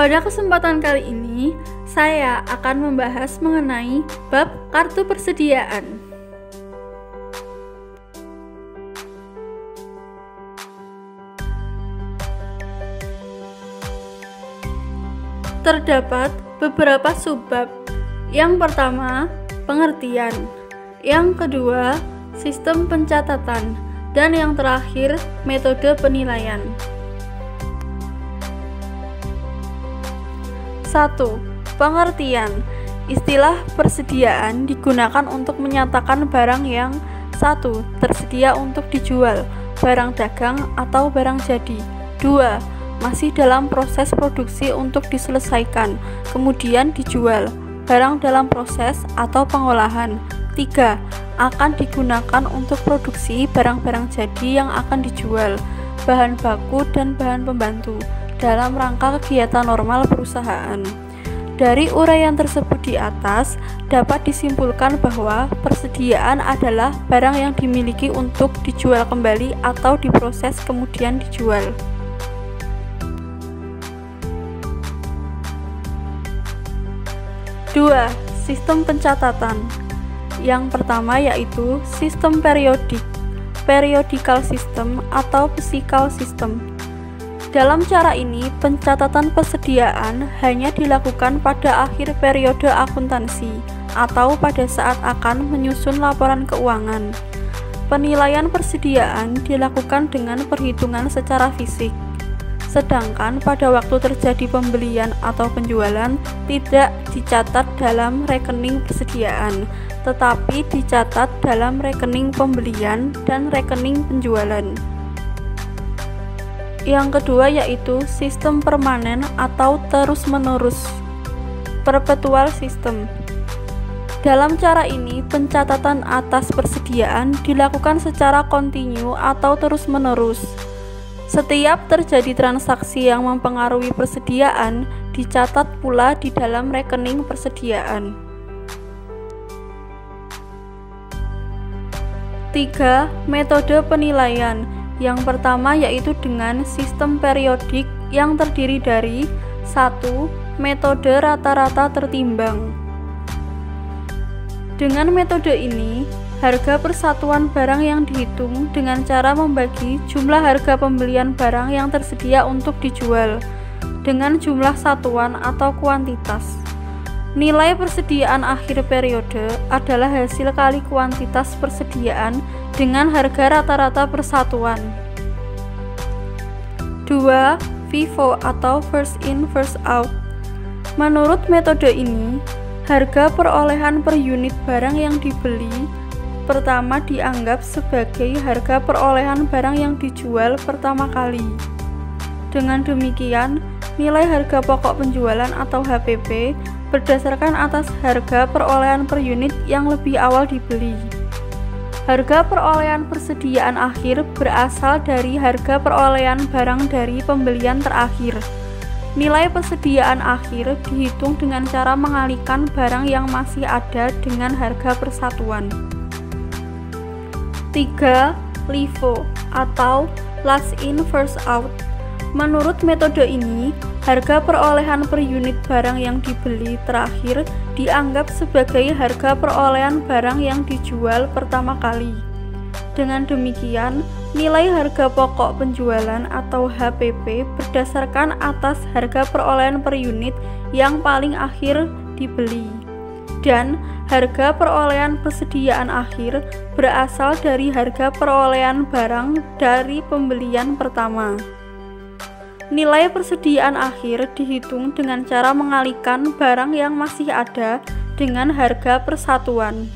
Pada kesempatan kali ini, saya akan membahas mengenai bab kartu persediaan. Terdapat beberapa subbab. Yang pertama, pengertian. Yang kedua, sistem pencatatan. Dan yang terakhir, metode penilaian. 1. Pengertian. Istilah persediaan digunakan untuk menyatakan barang yang 1. Tersedia untuk dijual, barang dagang atau barang jadi. 2. Masih dalam proses produksi untuk diselesaikan, kemudian dijual, barang dalam proses atau pengolahan. 3. Akan digunakan untuk produksi barang-barang jadi yang akan dijual, bahan baku dan bahan pembantu dalam rangka kegiatan normal perusahaan. Dari uraian tersebut di atas, dapat disimpulkan bahwa persediaan adalah barang yang dimiliki untuk dijual kembali atau diproses kemudian dijual. Dua, sistem pencatatan. Yang pertama yaitu sistem periodik, periodical system atau physical system. Dalam cara ini, pencatatan persediaan hanya dilakukan pada akhir periode akuntansi atau pada saat akan menyusun laporan keuangan. Penilaian persediaan dilakukan dengan perhitungan secara fisik, sedangkan pada waktu terjadi pembelian atau penjualan tidak dicatat dalam rekening persediaan, tetapi dicatat dalam rekening pembelian dan rekening penjualan. Yang kedua yaitu sistem permanen atau terus-menerus, perpetual system. Dalam cara ini, pencatatan atas persediaan dilakukan secara kontinu atau terus-menerus. Setiap terjadi transaksi yang mempengaruhi persediaan, dicatat pula di dalam rekening persediaan. 3. Metode penilaian. Yang pertama yaitu dengan sistem periodik yang terdiri dari 1. Metode rata-rata tertimbang. Dengan metode ini, harga persatuan barang yang dihitung dengan cara membagi jumlah harga pembelian barang yang tersedia untuk dijual dengan jumlah satuan atau kuantitas. Nilai persediaan akhir periode adalah hasil kali kuantitas persediaan dengan harga rata-rata persatuan. 2. FIFO atau first in first out. Menurut metode ini, harga perolehan per unit barang yang dibeli pertama dianggap sebagai harga perolehan barang yang dijual pertama kali. Dengan demikian, nilai harga pokok penjualan atau HPP berdasarkan atas harga perolehan per unit yang lebih awal dibeli. Harga perolehan persediaan akhir berasal dari harga perolehan barang dari pembelian terakhir. Nilai persediaan akhir dihitung dengan cara mengalihkan barang yang masih ada dengan harga persatuan. 3. LIFO atau last in first out. Menurut metode ini, harga perolehan per unit barang yang dibeli terakhir dianggap sebagai harga perolehan barang yang dijual pertama kali. Dengan demikian, nilai harga pokok penjualan atau HPP berdasarkan atas harga perolehan per unit yang paling akhir dibeli. Dan harga perolehan persediaan akhir berasal dari harga perolehan barang dari pembelian pertama. Nilai persediaan akhir dihitung dengan cara mengalihkan barang yang masih ada dengan harga persatuan.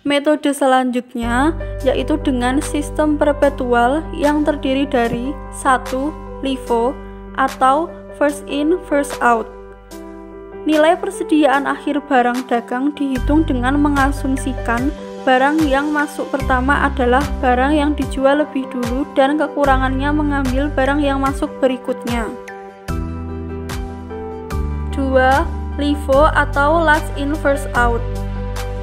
Metode selanjutnya yaitu dengan sistem perpetual yang terdiri dari 1. LIFO atau first in first out. Nilai persediaan akhir barang dagang dihitung dengan mengasumsikan barang yang masuk pertama adalah barang yang dijual lebih dulu dan kekurangannya mengambil barang yang masuk berikutnya. 2. LIFO atau last in first out.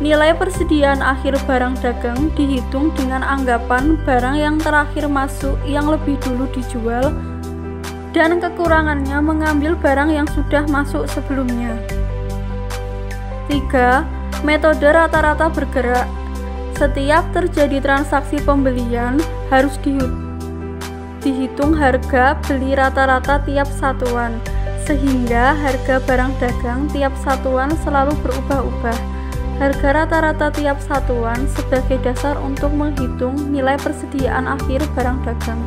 Nilai persediaan akhir barang dagang dihitung dengan anggapan barang yang terakhir masuk yang lebih dulu dijual dan kekurangannya mengambil barang yang sudah masuk sebelumnya. 3. Metode rata-rata bergerak. Setiap terjadi transaksi pembelian harus dihitung harga beli rata-rata tiap satuan, sehingga harga barang dagang tiap satuan selalu berubah-ubah. Harga rata-rata tiap satuan sebagai dasar untuk menghitung nilai persediaan akhir barang dagang.